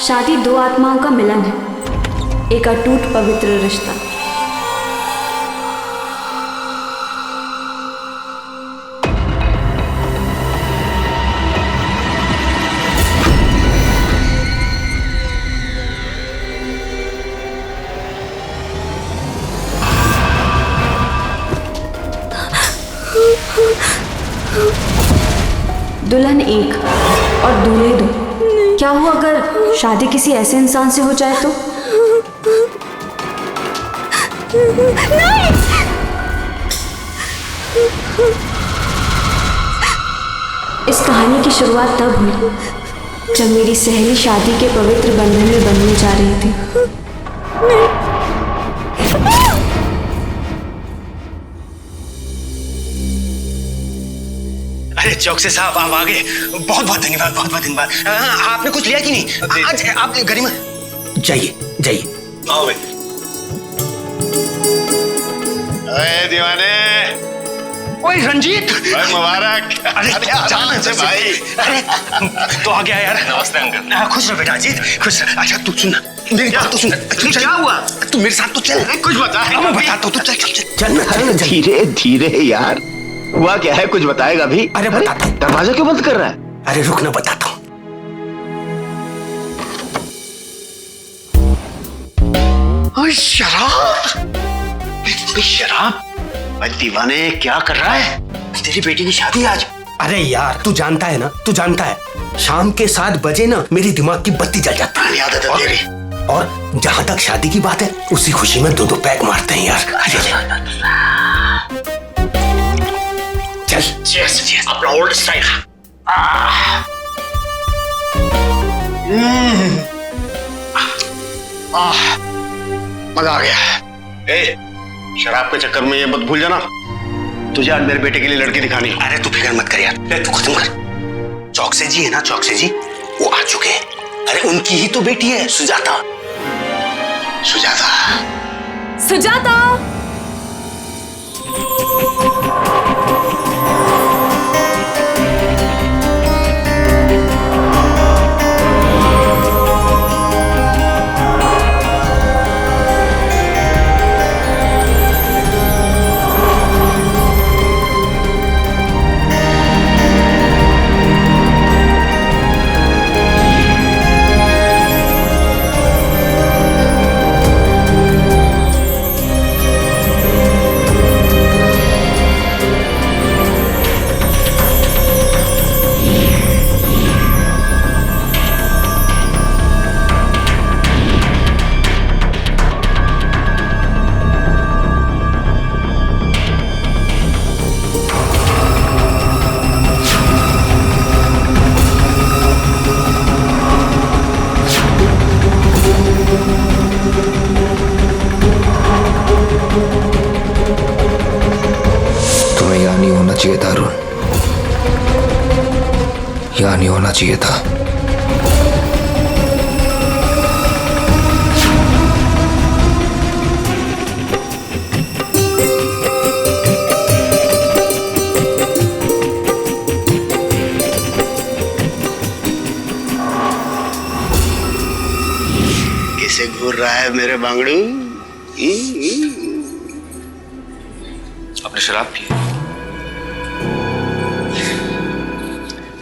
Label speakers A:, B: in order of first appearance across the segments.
A: शादी दो आत्माओं का मिलन है, एक अटूट पवित्र रिश्ता। दुल्हन एक और दूल्हे दो। क्या हुआ अगर शादी किसी ऐसे इंसान से हो जाए तो? नहीं! इस कहानी की शुरुआत तब हुई जब मेरी सहेली शादी के पवित्र बंधन में बंधने जा रही थी।
B: अरे चौकसे साहब, आप आ गए। बहुत बहुत धन्यवाद, बहुत बहुत धन्यवाद। आपने कुछ लिया कि नहीं? आज आप गरिमा जाइए जाइए। आओ भाई।
C: अरे दीवाने,
B: ओए रंजीत,
C: भाई मुबारक।
B: अरे जान से
C: भाई।
B: अरे तो आ गया यार।
C: नमस्ते अंकल।
B: खुश रह बेटा अजीत, खुश रह। अच्छा तू सुन, मेरी बात तो सुन। तू क्या हुआ? तू मेरे साथ तो चल।
C: कुछ बता।
B: मैं बताता हूँ, तू चल चल चल ना।
D: धीरे धीरे यार, हुआ क्या है? कुछ बताएगा भी?
B: अरे बताता हूँ।
D: दरवाजा क्यों बंद कर रहा है?
B: अरे रुक ना, बताता हूँ। शराब, शराब।
D: भाई दीवाने क्या कर रहा है?
B: तेरी बेटी की शादी आज। अरे यार तू जानता है ना, तू जानता है शाम के 7 बजे ना मेरी दिमाग की बत्ती जल जाती है।
D: आदत है तेरी।
B: और जहां तक शादी की बात है, उसी खुशी में 2-2 पैक मारते हैं यार। चल
D: अपना ओल्ड स्टाइल। मजा आ गया। ए, शराब के चक्कर में ये मत भूल जाना, तुझे आज मेरे बेटे के लिए लड़की दिखानी।
B: अरे तू फिक्र मत कर यार, तू खत्म कर। चौकसे जी है ना, चौकसे जी वो आ चुके हैं। अरे उनकी ही तो बेटी है सुजाता।
D: सुजाता।
A: सुजाता!
E: चाहिए था अरुण, यहाँ नहीं होना चाहिए था।
D: किसे घूर रहा है मेरे बांगड़ू?
C: आपने शराब पी?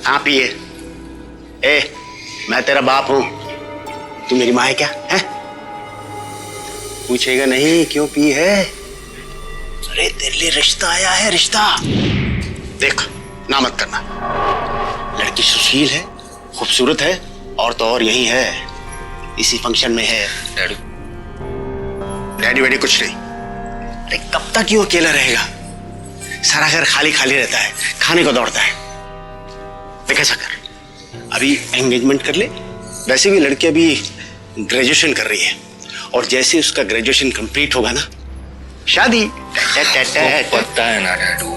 D: हाँ पिए। ए, मैं तेरा बाप हूं, तू मेरी माँ है क्या? है? पूछेगा नहीं क्यों पी है? अरे तेरे लिए रिश्ता आया है, रिश्ता। देख, ना मत करना। लड़की सुशील है, खूबसूरत है, और तो और यही है, इसी फंक्शन में है। डैडी डैडी वेडी कुछ नहीं। अरे कब तक क्यों अकेला रहेगा? सारा घर खाली खाली रहता है, खाने को दौड़ता है। देख ऐसा कर, अभी एंगेजमेंट कर ले। वैसे भी लड़की अभी ग्रेजुएशन कर रही है, और जैसे उसका ग्रेजुएशन कंप्लीट होगा ना, शादी।
E: पता है ना डैडू,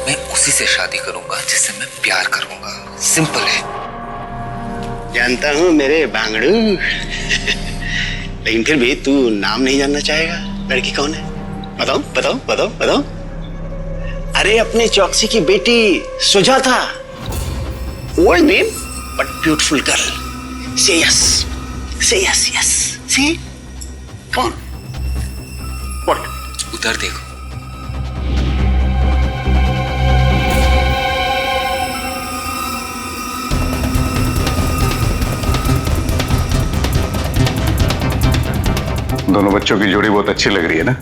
E: मैं उसी से शादी करूंगा जिससे मैं प्यार करूंगा। सिंपल है।
D: जानता हूं मेरे बांगड़ू। लेकिन फिर भी तू नाम नहीं जानना चाहेगा? लड़की कौन है? बताओ बताओ बताओ बताओ। अरे अपने चौकसी की बेटी Sujata. Old name but beautiful girl. Say yes. Say yes, yes. See? Come on. What?
E: उधर देखो।
F: दोनों बच्चों की जोड़ी बहुत अच्छी लग रही है ना?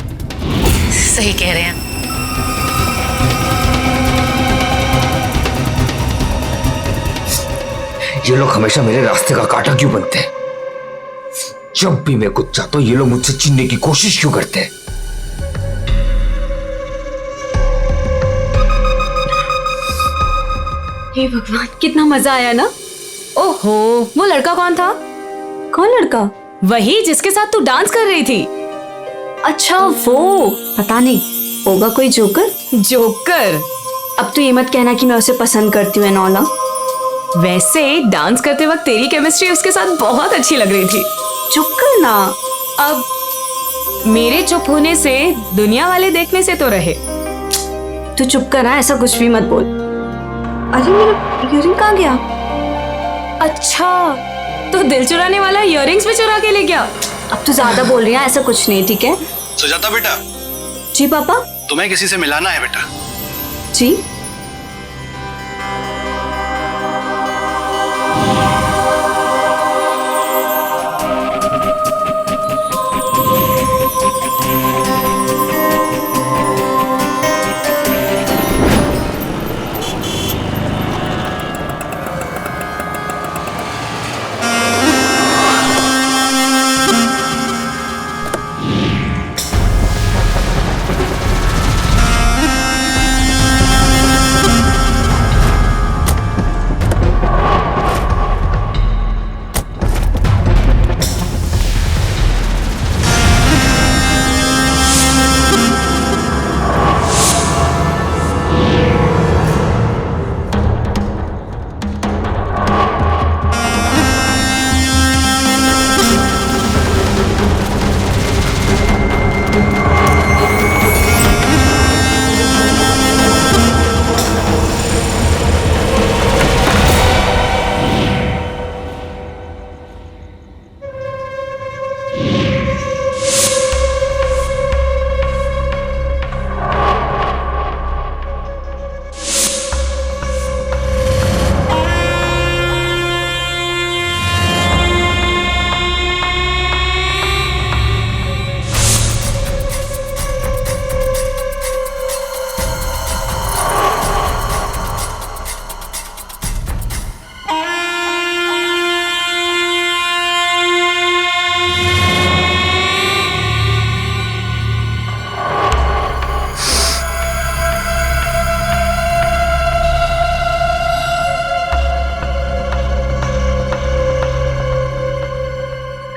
G: सही कह रहे हैं।
E: ये लोग हमेशा मेरे रास्ते का कांटा क्यों बनते हैं? जब भी मैं कुछ चाहता हूं ये लोग मुझसे छीनने की कोशिश क्यों करते हैं?
A: हे भगवान, कितना मजा आया ना।
G: ओहो, वो लड़का कौन था?
A: कौन लड़का?
G: वही जिसके साथ तू डांस कर रही थी।
A: अच्छा वो, पता नहीं, होगा कोई जोकर।
G: जोकर?
A: अब तो ये मत कहना कि मैं उसे पसंद करती हूँ नौला।
G: वैसे डांस करते वक्त तेरी केमिस्ट्री उसके साथ बहुत अच्छी लग रही थी।
A: चुप करना।
G: अब मेरे चुप होने से दुनिया वाले देखने से तो रहे।
A: तू चुप कर, ऐसा कुछ भी मत बोल। अरे मेरा ईयरिंग कहाँ गया?
G: अच्छा, तो दिल चुराने वाला इयररिंग्स भी चुरा के ले गया।
A: अब तो ज्यादा बोल रही है, ऐसा कुछ नहीं, ठीक है?
B: सुजाता बेटा,
A: जी पापा।
B: तुम्हें किसी से मिलाना है बेटा।
A: जी।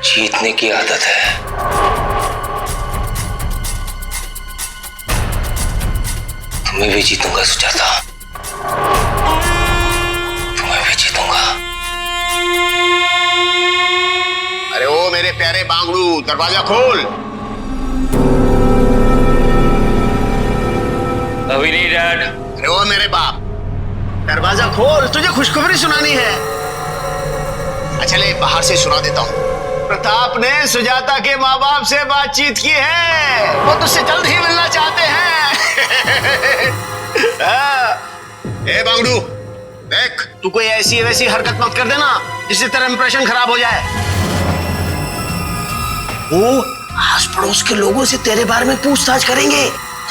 E: जीतने की आदत है। तुम्हें भी जीतूंगा सुजाता, तुम्हें भी जीतूंगा।
D: अरे ओ मेरे प्यारे बांगड़ू, दरवाजा खोल।
E: अभी नहीं डैड।
D: अरे ओ मेरे बाप, दरवाजा खोल, तुझे खुशखबरी सुनानी है। अच्छा ले, बाहर से सुना देता हूँ। प्रताप ने सुजाता के माँ बाप से बातचीत की है, वो तुझसे जल्द ही मिलना चाहते हैं। ए बांगड़ू, देख तू कोई ऐसी वैसी हरकत मत कर देना जिससे तेरा इंप्रेशन खराब हो जाए। वो आस पड़ोस के लोगों से तेरे बारे में पूछताछ करेंगे।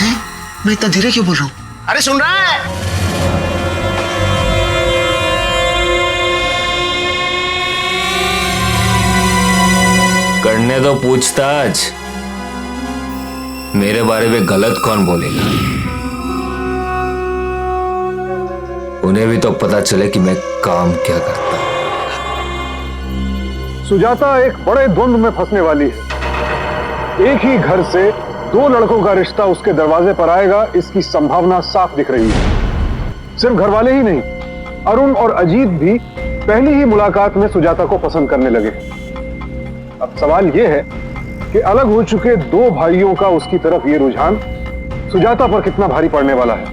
D: हैं? मैं इतना धीरे क्यों बोल रहा हूँ? अरे सुन रहा है?
E: करने दो पूछताछ। मेरे बारे में गलत कौन बोलेगा? उन्हें भी तो पता चले कि मैं काम क्या करता हूं।
F: सुजाता एक बड़े द्वंद्व में फंसने वाली है। एक ही घर से दो लड़कों का रिश्ता उसके दरवाजे पर आएगा, इसकी संभावना साफ दिख रही है। सिर्फ घर वाले ही नहीं, अरुण और अजीत भी पहली ही मुलाकात में सुजाता को पसंद करने लगे। अब सवाल यह है कि अलग हो चुके दो भाइयों का उसकी तरफ ये रुझान सुजाता पर कितना भारी पड़ने वाला है।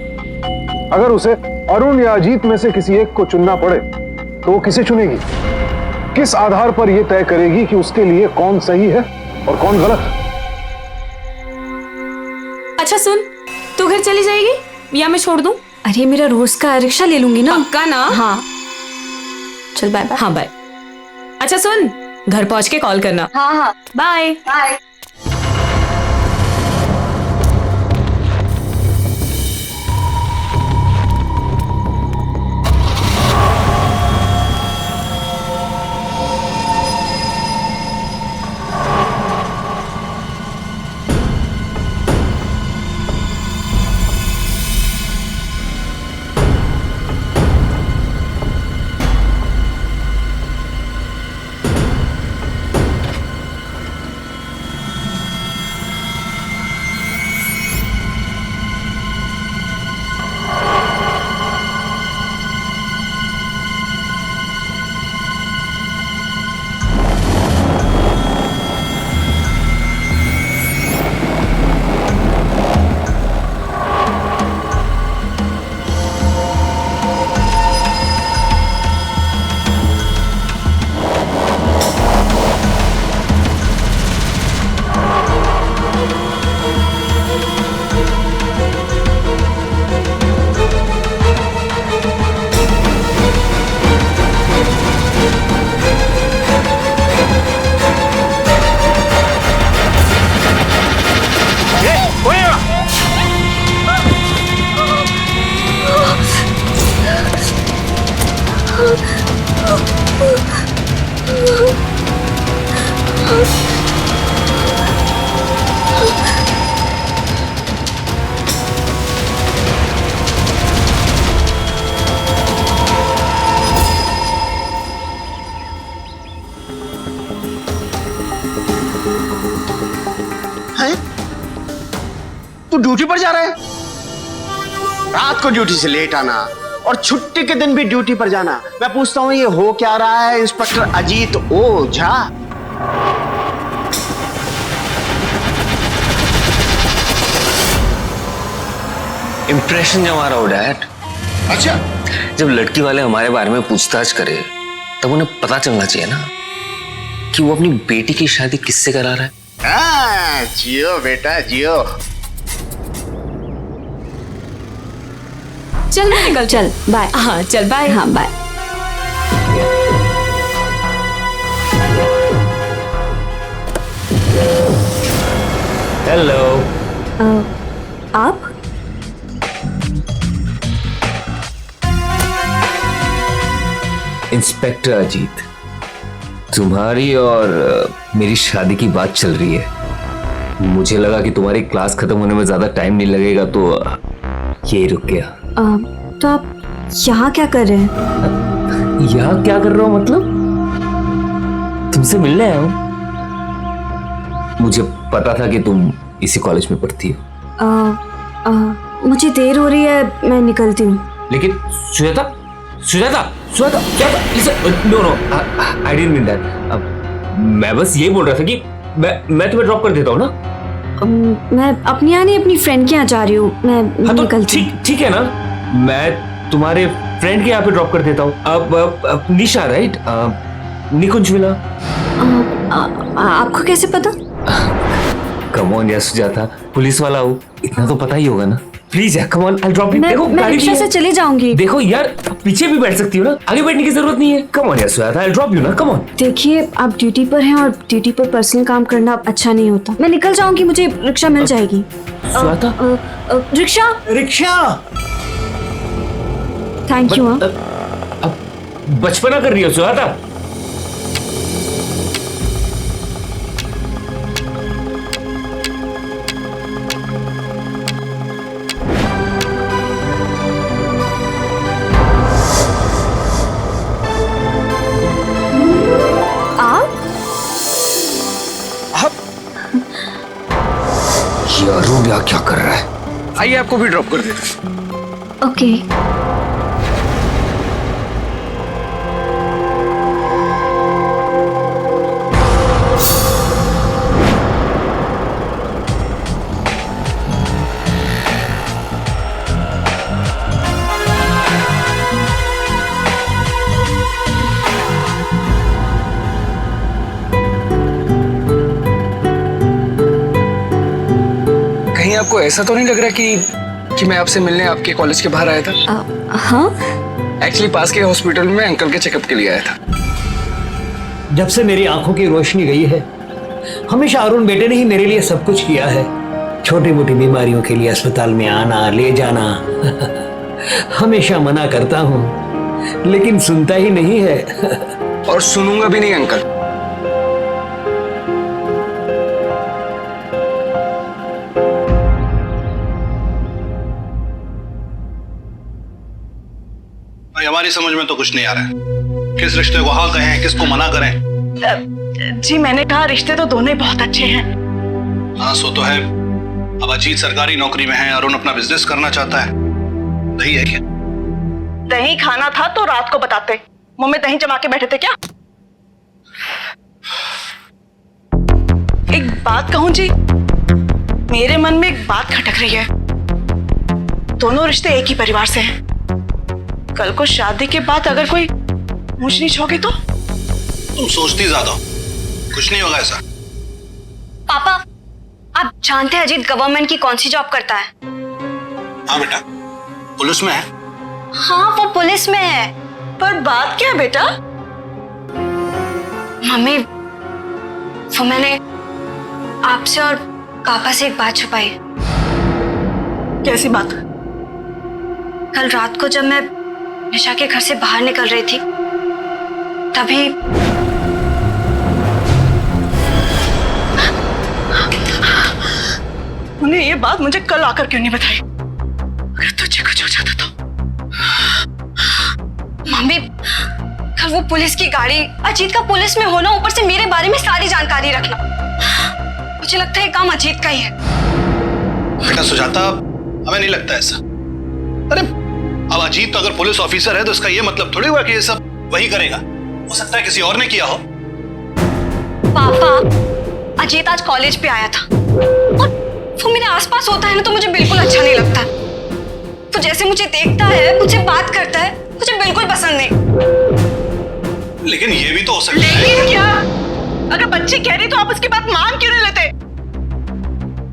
F: अगर उसे अरुण या अजीत में से किसी एक को चुनना पड़े तो वो किसे चुनेगी? किस आधार पर यह तय करेगी कि उसके लिए कौन सही है और कौन गलत?
G: अच्छा सुन, तू घर चली जाएगी या मैं छोड़ दूं?
A: अरे मेरा रोज का रिक्शा ले लूंगी ना।
G: पक्का ना?
A: हाँ चल बाय बाय।
G: हाँ बाय। अच्छा सुन, घर पहुंच के कॉल करना।
A: हाँ हाँ
G: बाय
A: बाय।
D: तू ड्यूटी पर जा रहा है? रात को ड्यूटी से लेट आना और छुट्टी के दिन भी ड्यूटी पर जाना। मैं पूछता हूँ ये हो क्या रहा है इंस्पेक्टर अजीत ओझा?
E: इंप्रेशन जमा रहा हो डैड।
D: अच्छा,
E: जब लड़की वाले हमारे बारे में पूछताछ करे तब उन्हें पता चलना चाहिए ना कि वो अपनी बेटी की शादी किससे करा रहा है।
D: जियो बेटा जियो।
G: चल मैं निकल।
A: चल बाय।
G: हाँ चल बाय।
A: हाँ बाय।
E: हेलो।
A: आप?
E: इंस्पेक्टर अजीत, तुम्हारी और मेरी शादी की बात चल रही है। मुझे लगा कि तुम्हारी क्लास खत्म होने में ज्यादा टाइम नहीं लगेगा तो यही रुक गया।
A: तो आप यहाँ क्या कर रहे हैं?
E: यहाँ क्या कर रहा हूँ मतलब? तुमसे मिलने आया हूँ। मुझे पता था कि तुम इसी कॉलेज में पढ़ती हो।
A: मुझे देर हो रही है, मैं निकलती हूँ।
E: लेकिन Sujata, Sujata, Sujata, Sujata, listen, no, no, I didn't mean that. मैं बस ये बोल रहा था कि मैं तुम्हें ड्रॉप कर देता हूँ ना।
A: मैं अपनी यहाँ नहीं, अपनी फ्रेंड के यहाँ जा रही हूँ। मैं
E: हाँ तो
A: निकलती हूँ।
E: ठीक है ना, मैं तुम्हारे फ्रेंड के यहाँ पे ड्रॉप कर देता हूँ। अब निशा राइट, निकुंज मिला।
A: आपको कैसे पता?
E: कम ऑन यार सुजाता, पुलिस वाला हूँ, इतना तो पता ही होगा ना। प्लीज यार come on, I drop you. देखो
A: मैं रिक्शा से चली जाऊंगी।
E: देखो यार, पीछे भी बैठ सकती हो ना, आगे बैठने की जरूरत नहीं है। कम ऑन यार सुजाता, आई ड्रॉप यू ना, कम ऑन।
A: देखिए आप ड्यूटी पर हैं और ड्यूटी पर पर्सनल काम करना अच्छा नहीं होता। मैं निकल जाऊंगी, मुझे रिक्शा मिल जाएगी।
E: Sujata,
A: rickshaw.
B: Rickshaw.
A: Thank you.
E: अब बचपना कर रही हो सुजाता। यार क्या क्या कर रहा है?
D: आइए आपको भी ड्रॉप कर देते।
A: ओके।
H: आपको ऐसा तो नहीं लग रहा कि मैं आपसे मिलने आपके कॉलेज के बाहर आया था?
A: हाँ।
H: एक्चुअली पास के हॉस्पिटल में अंकल के चेकअप के लिए आया था।
I: जब से मेरी आंखों की रोशनी गई है, हमेशा अरुण बेटे ने ही मेरे लिए सब कुछ किया है। छोटी मोटी बीमारियों के लिए अस्पताल में आना ले जाना हमेशा मना करता हूँ, लेकिन सुनता ही नहीं है।
H: और सुनूंगा भी नहीं अंकल।
J: हमारी समझ में तो कुछ नहीं आ रहा है, किस रिश्ते को हाँ कहें, किसको मना करें।
K: जी मैंने कहा रिश्ते तो दोनों ही बहुत अच्छे हैं।
J: हाँ सो तो है। अब अजीत सरकारी नौकरी में है, अरुण अपना बिजनेस करना चाहता है। दही है क्या?
K: दही खाना था तो रात को बताते। मुंह में दही जमा के बैठे थे क्या? एक बात कहूं जी, मेरे मन में एक बात खटक रही है। दोनों रिश्ते एक ही परिवार से हैं। कल को शादी के बाद अगर कोई ऊंच नीच होगी तो?
J: तुम सोचती ज्यादा हो, कुछ नहीं होगा ऐसा।
A: पापा, आप जानते हैं अजीत गवर्नमेंट की कौन सी जॉब करता है?
J: हाँ बेटा, पुलिस में है।
A: हाँ, वो पुलिस में है।
K: पर बात क्या है बेटा?
A: मम्मी, वो मैंने आपसे और पापा से एक बात छुपाई।
K: कैसी बात?
A: कल रात को जब मैं निशा के घर से बाहर निकल रही थी, तभी
K: उन्हें ये बात मुझे कल आकर क्यों नहीं बताई? अगर तुझे कुछ हो जाता तो?
A: मम्मी, कल वो पुलिस की गाड़ी, अजीत का पुलिस में होना, ऊपर से मेरे बारे में सारी जानकारी रखना, मुझे लगता है ये काम अजीत का ही है।
J: बेटा सुजाता, हमें नहीं लगता ऐसा। अरे अब अजीत तो अगर पुलिस ऑफिसर है तो इसका ये मतलब थोड़ी हुआ कि ये सब वही करेगा। हो सकता है किसी और ने किया हो।
A: पापा, अजीत आज कॉलेज पे आया था और वो मेरे आसपास होता है ना तो मुझे बिल्कुल अच्छा नहीं लगता। वो जैसे मुझे देखता है, मुझे बात करता है, मुझे बिल्कुल पसंद नहीं।
J: लेकिन ये भी तो हो सकता है।
K: लेकिन क्या? अगर बच्ची कह रही तो आप उसकी बात मान क्यों नहीं लेते?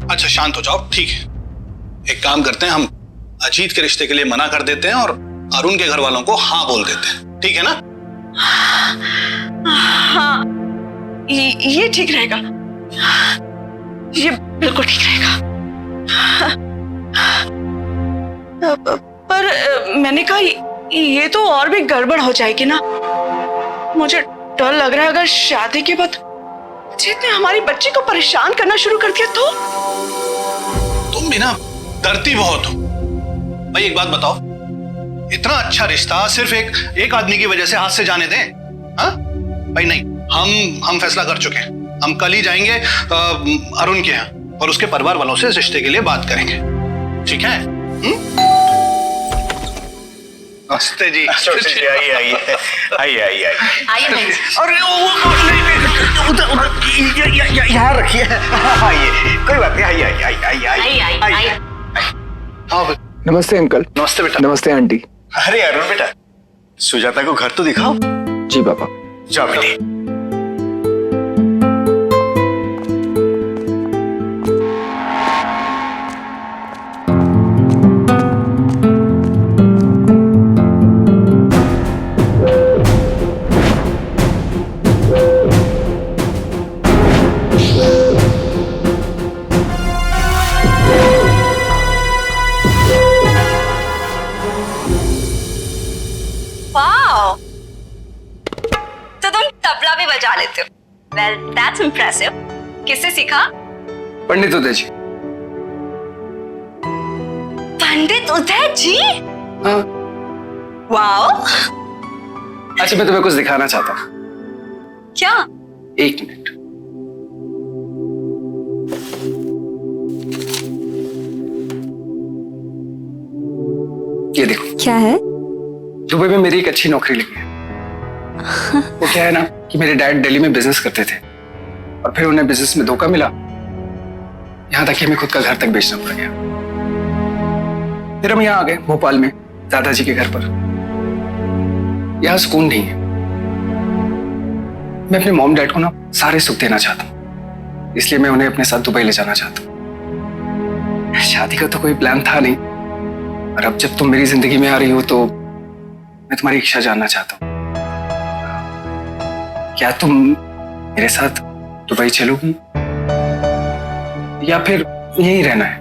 J: अच्छा शांत हो जाओ, ठीक है। एक काम करते हैं, हम अजीत के रिश्ते के लिए मना कर देते हैं और अरुण के घर वालों को हाँ बोल देते हैं, ठीक है ना?
K: हाँ, ये ठीक रहेगा। ये बिल्कुल ठीक रहेगा। पर मैंने कहा ये तो और भी गड़बड़ हो जाएगी ना। मुझे डर लग रहा है अगर शादी के बाद अजीत ने हमारी बच्ची को परेशान करना शुरू कर दिया तो?
J: तुम भी ना डरती बहुत हो। भाई एक बात बताओ, इतना अच्छा रिश्ता सिर्फ एक आदमी की वजह से हाथ से जाने दें? हाँ भाई नहीं, हम फैसला कर चुके हैं। हम कल ही जाएंगे अरुण के यहाँ और उसके परिवार वालों से इस रिश्ते के लिए बात करेंगे, ठीक है? नमस्ते जी।
D: आइए आइए आइए आइए
A: आइए भाई।
D: और यहाँ रखिए। आइए, कोई बात नहीं। आइए आइए आइए आइए आइए।
J: हाँ
H: नमस्ते अंकल।
J: नमस्ते बेटा।
H: नमस्ते आंटी।
D: अरे अरुण बेटा, सुजाता को घर तो दिखाओ।
H: जी पापा।
D: जाओ बेटे।
A: वाओ, तो तुम तबला भी बजा लेते हो। Well, that's impressive. किससे सीखा?
H: पंडित उदय जी।
A: पंडित उदय जी?
H: हाँ।
A: वाओ।
H: अच्छा मैं तुम्हें कुछ दिखाना चाहता हूँ।
A: क्या?
H: एक मिनट। ये देखो।
A: क्या है?
H: दुबई में मेरी एक अच्छी नौकरी लगी है। वो क्या है ना कि मेरे डैड दिल्ली में बिजनेस करते थे और फिर उन्हें बिजनेस में धोखा मिला, यहाँ तक कि हमें खुद का घर तक बेचना पड़ गया। फिर हम यहाँ आ गए भोपाल में दादाजी के घर पर। यहाँ सुकून नहीं है। मैं अपने मॉम डैड को ना सारे सुख देना चाहता हूँ, इसलिए मैं उन्हें अपने साथ दुबई ले जाना चाहता हूँ। शादी का तो कोई प्लान था नहीं, और अब जब तुम मेरी जिंदगी में आ रही हो तो मैं तुम्हारी इच्छा जानना चाहता हूँ। क्या तुम मेरे साथ दुबई चलोगी या फिर यहीं रहना है?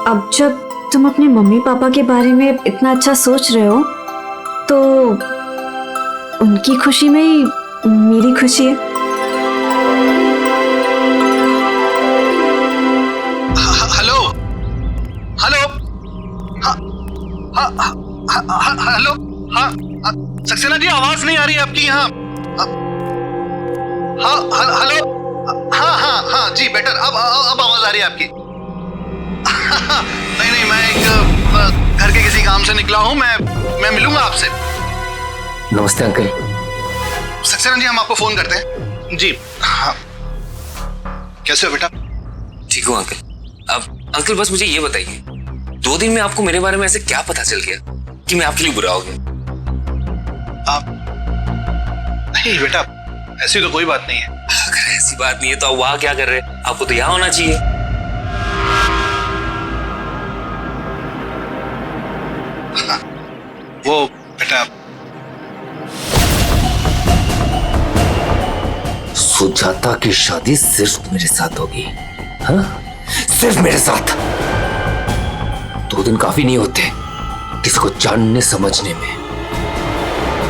A: अब जब तुम अपने मम्मी पापा के बारे में इतना अच्छा सोच रहे हो तो उनकी खुशी में ही मेरी खुशी है।
J: हेलो हेलो हेलो हाँ सक्सेना जी, आवाज नहीं आ रही है आपकी यहाँ। हाँ हेलो हाँ जी बेटर, अब आवाज आ रही है आपकी। नहीं मैं एक घर के किसी काम से निकला हूँ, मैं मिलूंगा आपसे।
E: नमस्ते अंकल।
J: सक्सेना जी, हम आपको फोन करते हैं जी। हाँ कैसे हो बेटा?
C: ठीक हूँ अंकल। अब अंकल बस मुझे ये बताइए, 2 दिन में आपको मेरे बारे में ऐसे क्या पता चल गया कि मैं आपके लिए बुरा हो गया?
J: नहीं बेटा, ऐसी तो कोई बात नहीं है।
C: अगर ऐसी बात नहीं है तो आप वहां क्या कर रहे हैं? आपको तो यहाँ होना चाहिए।
J: वो बेटा,
E: सुजाता की शादी सिर्फ मेरे साथ होगी। हाँ, सिर्फ मेरे साथ। 2 दिन काफी नहीं होते किसी को जानने समझने में।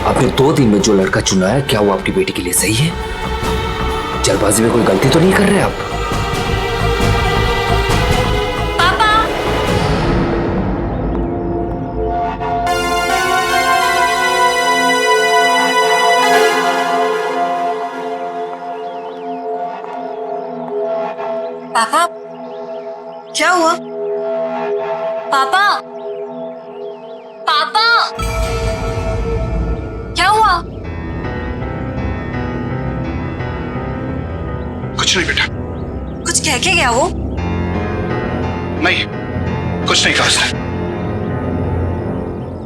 E: आपने 2 दिन में जो लड़का चुना है, क्या वो आपकी बेटी के लिए सही है? जल्दबाजी में कोई गलती तो नहीं कर रहे आप?
A: पापा, पापा क्या हुआ? पापा पापा क्या हुआ?
J: कुछ नहीं बेटा।
A: कुछ कह के गया वो?
J: नहीं, कुछ नहीं कहा उसने।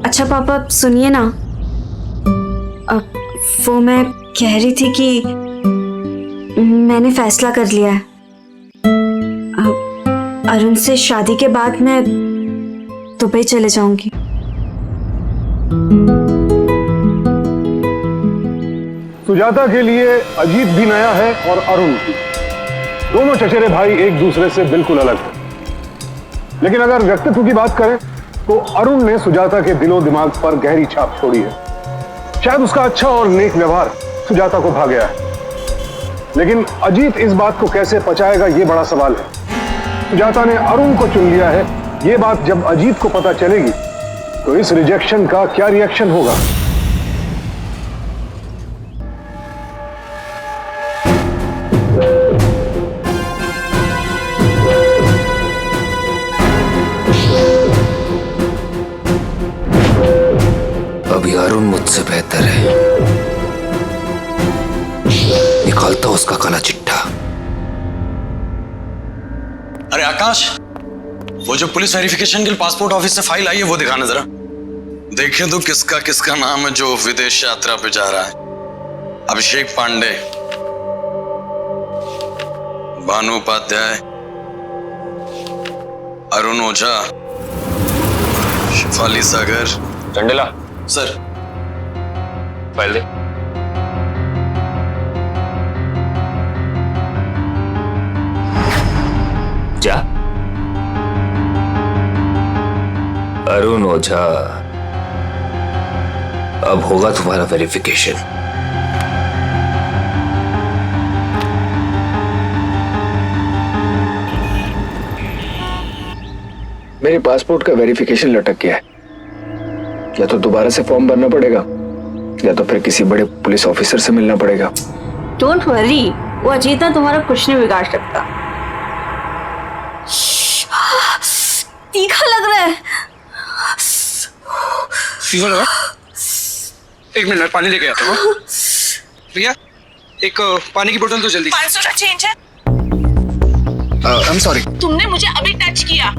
A: अच्छा पापा सुनिए ना, अब वो मैं कह रही थी कि मैंने फैसला कर लिया है। अब अरुण से शादी के बाद मैं दुबई चले जाऊंगी।
F: सुजाता के लिए अजीत भी नया है और अरुण भी। दोनों चचेरे भाई एक दूसरे से बिल्कुल अलग हैं। लेकिन अगर व्यक्तित्व की बात करें तो अरुण ने सुजाता के दिलो दिमाग पर गहरी छाप छोड़ी है। शायद उसका अच्छा और नेक व्यवहार सुजाता को भा गया है, लेकिन अजीत इस बात को कैसे पचाएगा, यह बड़ा सवाल है। सुजाता ने अरुण को चुन लिया है, यह बात जब अजीत को पता चलेगी तो इस रिजेक्शन का क्या रिएक्शन होगा?
E: अभी अरुण मुझसे बेहतर है। निकालता उसका काला चिट्ठा।
L: अरे आकाश, वो जो पुलिस वेरिफिकेशन के लिए पासपोर्ट ऑफिस से फाइल आई है वो दिखाना जरा। देखें तो किसका किसका नाम है जो विदेश यात्रा पे जा रहा है। अभिषेक पांडे, भानु उपाध्याय, अरुण ओझा, शिफाली सागर।
C: चंडेला
L: सर,
C: फाइल दे।
E: जा। अरुण ओझा, अब होगा तुम्हारा वेरिफिकेशन।
H: मेरे पासपोर्ट का वेरिफिकेशन लटक गया है। या तो दोबारा से फॉर्म भरना पड़ेगा या तो फिर किसी बड़े पुलिस ऑफिसर से मिलना पड़ेगा।
A: डोंट वरी, वो अजीत तुम्हारा कुछ नहीं बिगाड़ सकता। तीखा लग रहा है।
H: फीवर लगा? 1 मिनट पानी लेके आता हूँ। भैया एक पानी की बोतल तो जल्दी।
K: 500 का चेंज है।
H: I am sorry.
K: तुमने मुझे अभी टच किया।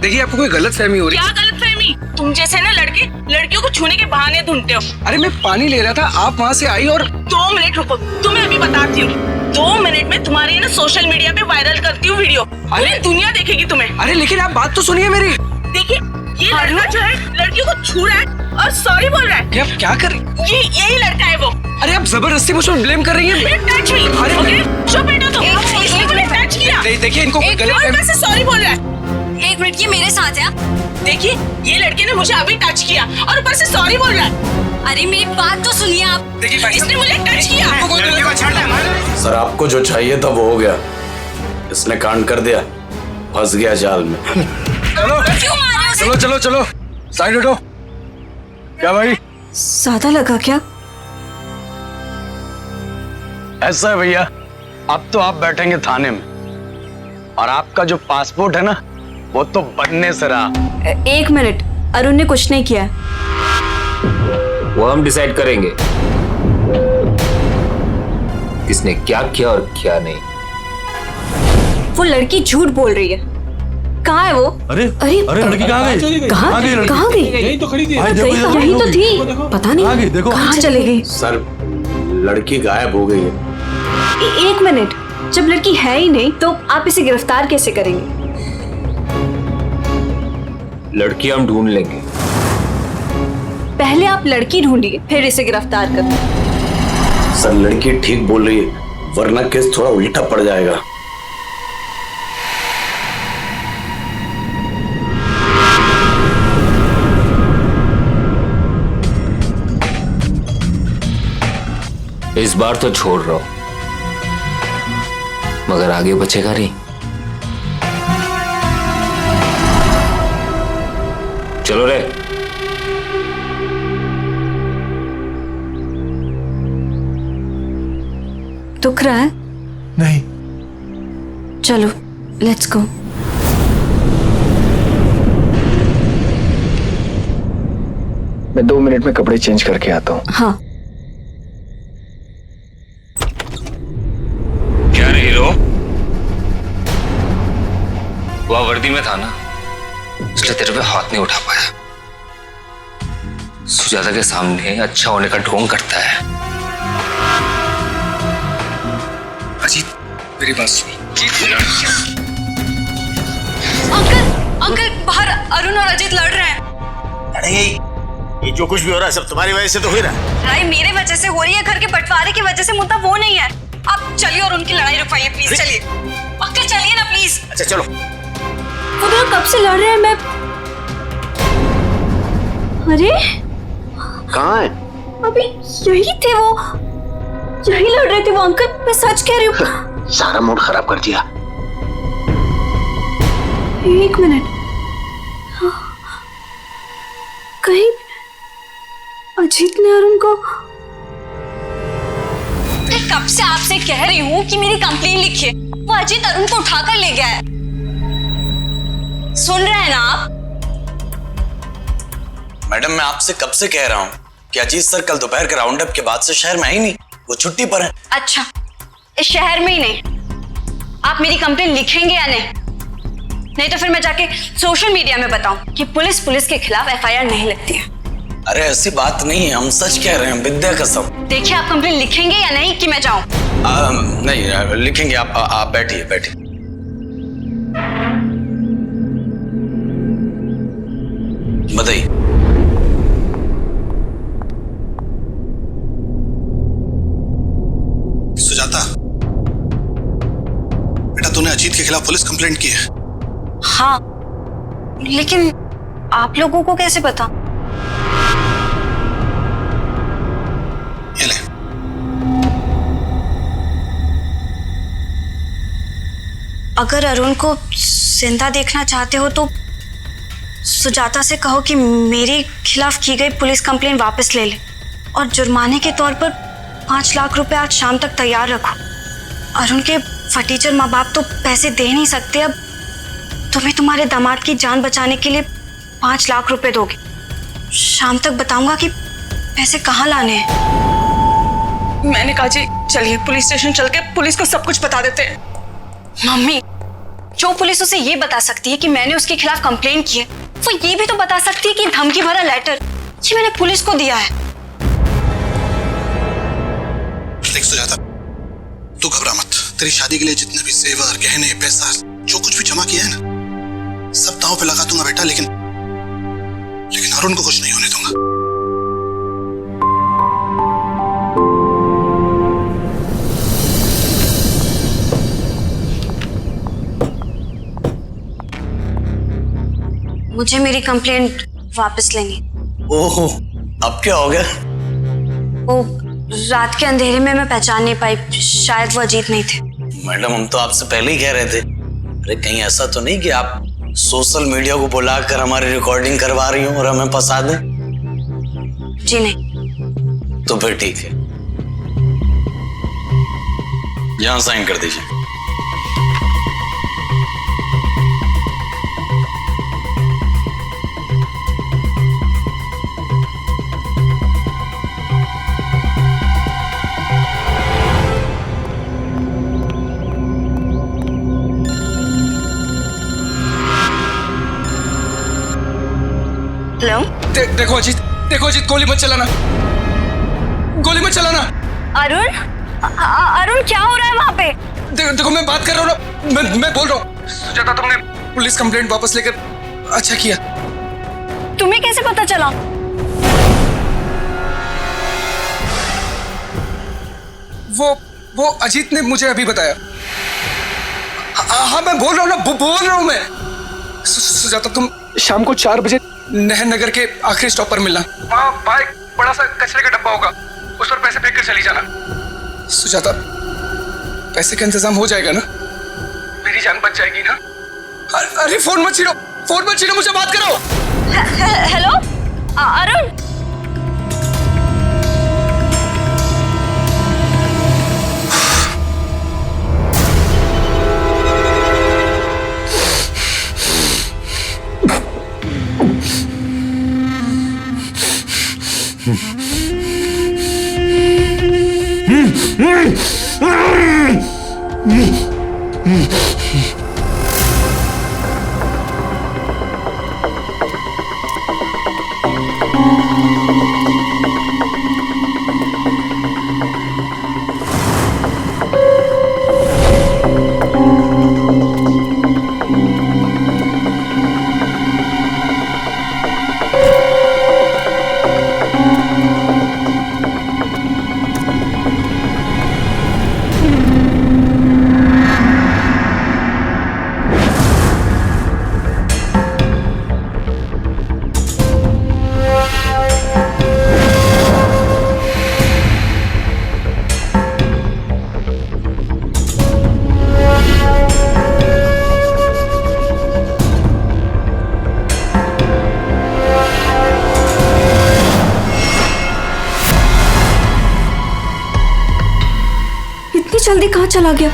H: देखिए आपको कोई गलत फहमी हो रही है।
K: क्या गलत फहमी? तुम जैसे ना लड़के लड़कियों को छूने के बहाने पानी ढूंढते हो?
H: अरे मैं पानी ले रहा था, आप वहाँ से आई और
K: 2 मिनट रुको, तुम्हें अभी बताती हूँ। 2 मिनट में तुम्हारे ना सोशल मीडिया पे वायरल करती हूँ वीडियो। अरे दुनिया देखेगी तुम्हें।
H: अरे लेकिन आप बात तो सुनिए मेरी।
K: देखिए ये लड़का जो है लड़कियों को छू रहा है और सॉरी बोल रहा है।
H: ये आप क्या कर रही?
K: ये यही लड़का है वो।
H: अरे आप जबरदस्ती मुझे ब्लेम कर रही हैं।
K: Touch me, okay? चुप बैठो तुम। इसने तुम्हें टच किया।
H: देखिए इनको
K: गलत से सॉरी बोल रहा है।
A: 1 मिनट, ये मेरे साथ है।
K: देखिए ये लड़के ने मुझे अभी टच किया और ऊपर से सॉरी बोल रहा है।
A: अरे मेरी बात तो सुनिए आप।
H: देखिए
K: इसने मुझे टच किया।
L: सर आपको जो चाहिए था वो हो गया, इसने कांड कर दिया, फंस गया जाल में।
H: चलो
A: क्यों मारे उसे?
H: चलो चलो चलो साइड हटो। क्या भाई
A: ज्यादा लगा क्या?
L: ऐसा है भैया, अब तो आप बैठेंगे थाने में और आपका जो पासपोर्ट है ना वो तो बनने से रहा।
A: 1 मिनट, अरुण ने कुछ नहीं किया।
E: वो हम डिसाइड करेंगे किसने क्या किया और क्या नहीं।
A: वो लड़की झूठ बोल रही है। कहाँ है वो?
F: अरे लड़की कहाँ गई?
A: कहाँ गई?
F: यही तो खड़ी थी।
A: यही तो थी। पता नहीं
F: देखो
A: कहाँ चले गई।
L: सर लड़की गायब हो गई है।
A: 1 मिनट, जब लड़की है ही नहीं तो आप इसे गिरफ्तार कैसे करेंगे?
E: लड़की हम ढूंढ लेंगे।
A: पहले आप लड़की ढूंढिए, फिर इसे गिरफ्तार करें।
L: सर लड़की ठीक बोल रही है, वरना केस थोड़ा उल्टा पड़ जाएगा।
E: इस बार तो छोड़ रहा हूं, मगर आगे बचेगा नहीं। चलो रे।
A: दुख रहा है?
F: नहीं।
A: चलो लेट्स गो।
H: मैं 2 मिनट में कपड़े चेंज करके आता हूँ।
A: हाँ।
C: क्या रे हीरो, वह वर्दी में था ना, इसलिए तेरे पे हाथ नहीं उठा पाया। सुजाता के सामने अच्छा होने का ढोंग करता है।
H: अजीत मेरी बात सुनिए।
A: अंकल बाहर अरुण और अजीत लड़ रहे हैं।
D: अरे ये जो कुछ भी हो रहा है सब तुम्हारी वजह से तो हो रहा है।
A: लड़ाई मेरे वजह से हो रही है, घर के बंटवारे की वजह से। मुद्दा वो नहीं है। आप चलिए और उनकी लड़ाई रुकवाइए प्लीज। चलिए अंकल, चलिए ना प्लीज।
D: अच्छा चलो।
A: वो दोनों कब से लड़ रहे हैं? मैं अरे
D: कहाँ है?
A: अभी यही थे वो, यही लड़ रहे थे वो। अंकल मैं सच कह रही हूँ।
D: सारा मूड खराब कर दिया।
A: 1 मिनट, कहीं अजीत ने अरुण को। मैं कब से आपसे कह रही हूँ कि मेरी कंप्लेन लिखिए। वो अजीत अरुण को उठाकर ले गया है। सुन रहे हैं ना आप?
L: मैडम मैं आपसे कब से कह रहा हूँ कि अजीत सर कल दोपहर के राउंड अप के बाद से शहर में ही नहीं, वो छुट्टी पर है।
A: अच्छा, इस शहर में ही नहीं। आप मेरी कंप्लेन लिखेंगे या नहीं? नहीं तो फिर मैं जाके सोशल मीडिया में बताऊं कि पुलिस के खिलाफ FIR नहीं लगती है।
L: अरे ऐसी बात नहीं है, हम सच कह रहे हैं, विद्या कसम।
A: देखिए आप कंप्लेन लिखेंगे या नहीं कि मैं जाऊं?
L: नहीं लिखेंगे। आप बैठिए बैठिए। बताइए।
J: सुजाता बेटा, तूने अजीत के खिलाफ पुलिस कंप्लेंट की है?
A: हाँ, लेकिन आप लोगों को कैसे पता?
J: ये ले।
A: अगर अरुण को जिंदा देखना चाहते हो तो सुजाता से कहो कि मेरे खिलाफ की गई पुलिस कंप्लेन वापस ले ले और जुर्माने के तौर पर 5 लाख रुपए आज शाम तक तैयार रखो। अरुण के फटीचर माँ बाप तो पैसे दे नहीं सकते। अब तुम्हें तुम्हारे दामाद की जान बचाने के लिए 5 लाख रुपए दोगे। शाम तक बताऊंगा कि पैसे कहाँ लाने हैं।
K: मैंने कहा जी चलिए पुलिस स्टेशन चल के पुलिस को सब कुछ बता देते हैं।
A: मम्मी, जो पुलिस उसे ये बता सकती है कि मैंने उसके खिलाफ कंप्लेन की है, वो ये भी तो बता सकती है कि धमकी भरा लेटर ये मैंने पुलिस को दिया है।
J: देख सुजाता, तू घबरा मत। तेरी शादी के लिए जितने भी जेवर, गहने, पैसा, जो कुछ भी जमा किया है ना, सब दांव पे लगा दूंगा बेटा, लेकिन अरुण को कुछ नहीं होने दूंगा।
A: मुझे मेरी कंप्लेंट वापस लेनी।
L: ओहो, अब क्या हो गया?
A: वो रात के अंधेरे में मैं पहचान नहीं पाई, शायद वो अजीत नहीं थे।
L: मैडम, हम तो आपसे पहले ही कह रहे थे। अरे कहीं ऐसा तो नहीं कि आप सोशल मीडिया को बुलाकर हमारी रिकॉर्डिंग करवा रही हो और हमें फंसा दें?
A: जी नहीं।
L: तो फिर ठीक है, यहां साइन कर दीजिए।
A: हेलो,
H: देखो अजीत, गोली मत चलाना, गोली मत चलाना।
A: अरुण, अरुण क्या हो रहा है वहां पे?
H: देखो मैं बात कर रहा हूँ ना, मैं बोल रहा हूँ। सुजाता, तुमने पुलिस कंप्लेंट वापस लेकर अच्छा किया।
A: तुम्हें कैसे पता चला?
H: वो अजीत ने मुझे अभी बताया। हाँ मैं बोल रहा हूँ ना, बोल रहा हूँ मैं। सुजाता, तुम शाम को 4 बजे नहर नगर के आखिरी स्टॉप पर मिलना। वहाँ बाइक बड़ा सा कचरे का डब्बा होगा, उस पर पैसे फेंक कर चली जाना। सुजाता, पैसे का इंतजाम हो जाएगा ना? मेरी जान बच जाएगी ना? अरे फोन मत छीनो, मुझे बात करो।
A: हेलो अरुण, जल्दी कहाँ चला गया?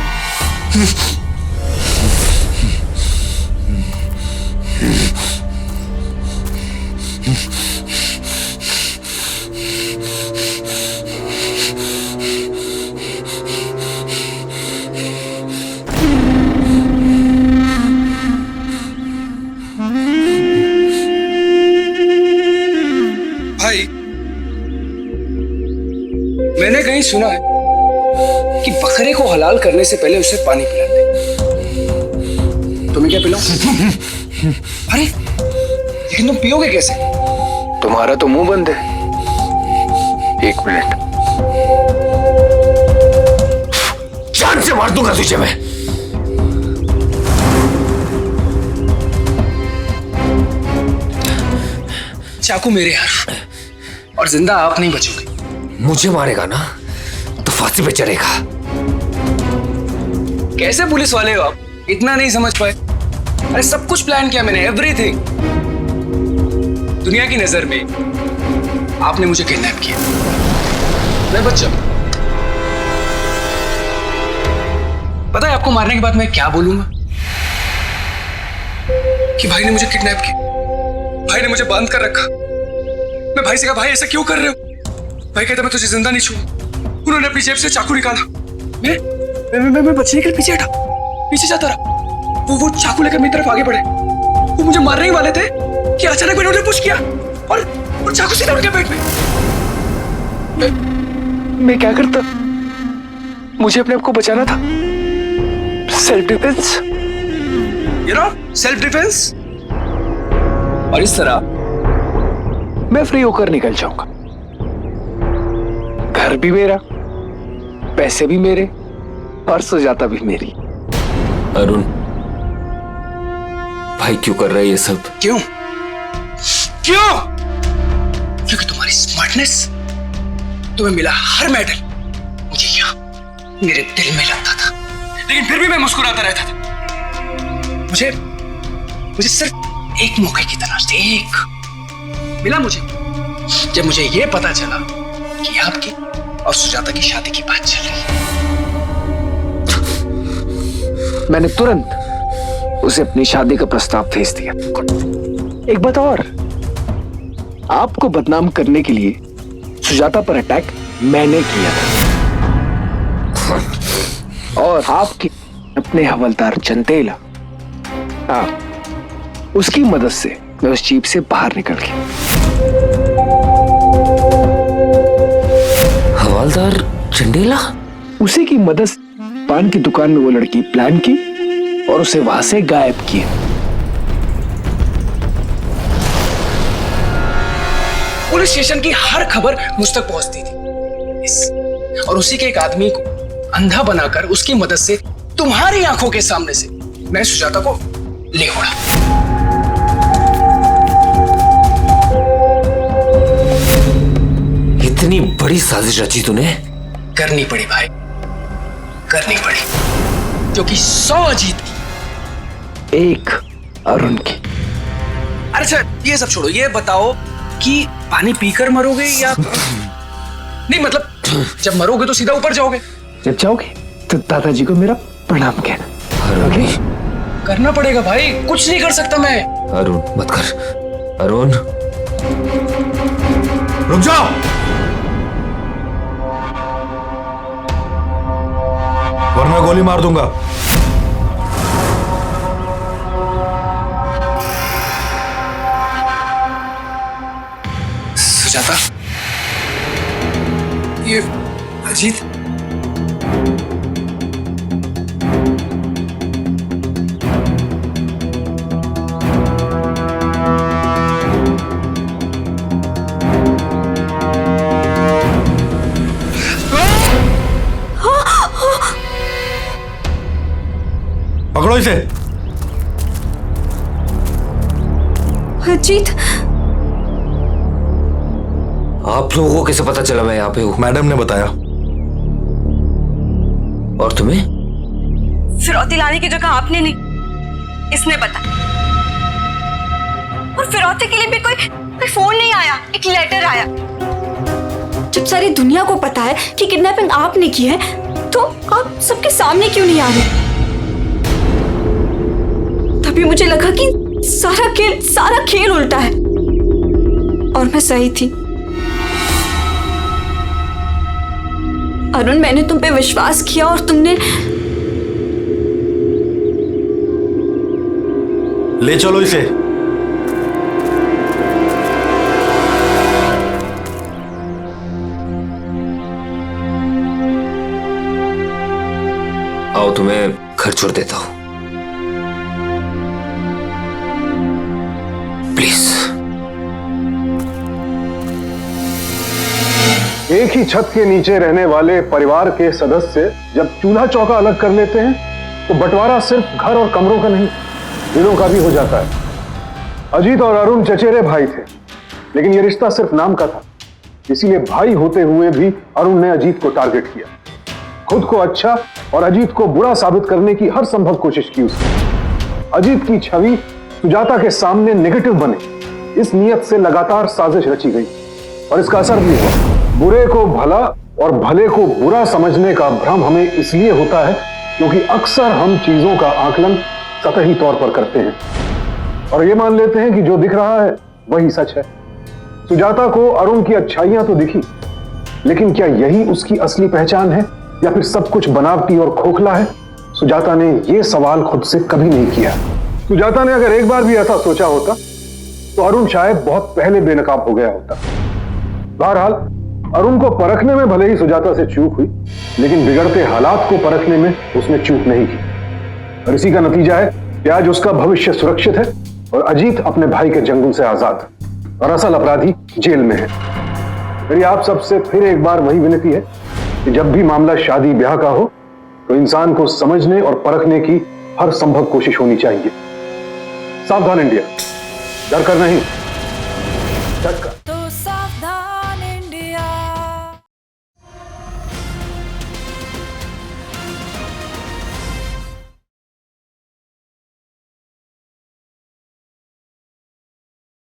H: भाई, मैंने कहीं सुना है कि बकरे को हलाल करने से पहले उसे पानी पिलाते। तुम्हें क्या पिलाऊं? अरे लेकिन तुम पियोगे कैसे? तुम्हारा तो मुंह बंद है। 1 मिनट,
E: जान से मार दूंगा तुझे मैं।
H: चाकू मेरे यार, और जिंदा आप नहीं बचोगे।
E: मुझे मारेगा ना तो फांसी पे चढ़ेगा।
H: कैसे पुलिस वाले हो आप, इतना नहीं समझ पाए? अरे सब कुछ प्लान किया मैंने, एवरीथिंग। दुनिया की नजर में आपने मुझे किडनैप किया, मैं बच जाऊं। पता है आपको मारने के बाद मैं क्या बोलूंगा? कि भाई ने मुझे किडनैप किया, भाई ने मुझे बांध कर रखा। मैं भाई से कहा, भाई ऐसा क्यों कर रहे हो? भाई कहता, मैं तुझे जिंदा नहीं छूऊंगा। उन्होंने अपनी जेब से चाकू निकाला। मैं बचने के लिए पीछे जाता रहा। वो चाकू लेकर मेरी तरफ आगे बढ़े। वो मुझे मारने ही वाले थे कि अचानक मैंने उन्हें पुश किया और चाकू से सीधा उनके पेट में। मैं क्या करता? मुझे अपने आप को बचाना था। Self defence, you know, self defence. और इस तरह मैं फ्री होकर निकल जाऊंगा। घर भी मेरा, पैसे भी मेरे, और सुजाता भी मेरी।
E: अरुण भाई क्यों कर रहा है ये सब?
H: क्यों? क्यों? क्योंकि तुम्हारी स्मार्टनेस, तुम्हें मिला हर मेडल मुझे यहाँ मेरे दिल में लगता था, लेकिन फिर भी मैं मुस्कुराता रहता था। मुझे सिर्फ एक मौके की तलाश थी, एक मिला मुझे जब मुझे यह पता चला कि आपकी और सुजाता की शादी की बात चल रही है। मैंने तुरंत उसे अपनी शादी का प्रस्ताव भेज दिया। एक बात और, आपको बदनाम करने के लिए सुजाता पर अटैक मैंने किया और आपकी अपने हवलदार चंदेला, उसकी मदद से मैं उस जीप से बाहर निकल गया।
E: हवलदार चंदेला?
H: उसी की मदद से पान की दुकान में वो लड़की प्लान की और उसे वहां से गायब किया। पुलिस स्टेशन की हर खबर मुझ तक पहुंचती थी और उसी के एक आदमी को अंधा बनाकर उसकी मदद से तुम्हारी आंखों के सामने से मैं सुजाता को ले उड़ा।
E: इतनी बड़ी साजिश रची तूने?
H: करनी पड़ी भाई, करनी पड़ी, क्योंकि 100 अजीत की, एक अरुण की। अरे अच्छा ये सब छोड़ो, ये बताओ कि पानी पीकर मरोगे या नहीं, मतलब जब मरोगे तो सीधा ऊपर जाओगे, जब जाओगे तो दादाजी को मेरा प्रणाम कहना। ओके? करना पड़ेगा भाई, कुछ नहीं कर सकता मैं।
E: अरुण मत कर, अरुण
F: रुक जाओ। वरना गोली मार दूंगा।
H: सुजाता, ये अजीत
F: पकड़ो इसे।
A: अजीत,
E: आप लोगों को कैसे पता चला मैं यहाँ पे हूँ?
F: मैडम ने बताया।
E: और तुम्हें?
A: फिरौती लाने की जगह आपने नहीं, इसने बताया। और फिरौती के लिए भी कोई फोन नहीं आया, एक लेटर आया। जब सारी दुनिया को पता है कि किडनैपिंग आपने की है, तो आप सबके सामने क्यों नहीं आ रहे? तभी मुझे लगा कि सारा खेल उल्टा है और मैं सही थी। अरुण, मैंने तुम पे विश्वास किया और तुमने
F: ले चलो इसे।
E: आओ तुम्हें घर छोड़ देता हूं, प्लीज।
F: एक ही छत के नीचे रहने वाले परिवार के सदस्य जब चूल्हा चौका अलग कर लेते हैं तो बंटवारा सिर्फ घर और कमरों का नहीं, दिलों का भी हो जाता है। अजीत और अरुण चचेरे भाई थे, लेकिन यह रिश्ता सिर्फ नाम का था। इसीलिए भाई होते हुए भी अरुण ने अजीत को टारगेट किया, खुद को अच्छा और अजीत को बुरा साबित करने की हर संभव कोशिश की उसने। अजीत की छवि सुजाता के सामने नेगेटिव बने, इस नियत से लगातार साजिश रची गई और इसका असर भी हुआ। बुरे को भला और भले को बुरा समझने का भ्रम हमें इसलिए होता है क्योंकि अक्सर हम चीजों का आकलन सतही तौर पर करते हैं और ये मान लेते हैं कि जो दिख रहा है वही सच है। सुजाता को अरुण की अच्छाइयां तो दिखी, लेकिन क्या यही उसकी असली पहचान है या फिर सब कुछ बनावटी और खोखला है? सुजाता ने यह सवाल खुद से कभी नहीं किया। सुजाता ने अगर एक बार भी ऐसा सोचा होता तो अरुण शायद बहुत पहले बेनकाब हो गया होता। बहरहाल अरुण को परखने में भले ही सुजाता से चूक हुई, लेकिन बिगड़ते हालात को परखने में उसने चूक नहीं की, और इसी का नतीजा है कि आज उसका भविष्य सुरक्षित है और अजीत अपने भाई के चंगुल से आजाद, और असल अपराधी जेल में है। मेरी आप सबसे फिर एक बार वही विनती है कि जब भी मामला शादी ब्याह का हो तो इंसान को समझने और परखने की हर संभव कोशिश होनी चाहिए। सावधान इंडिया, डर कर नहीं।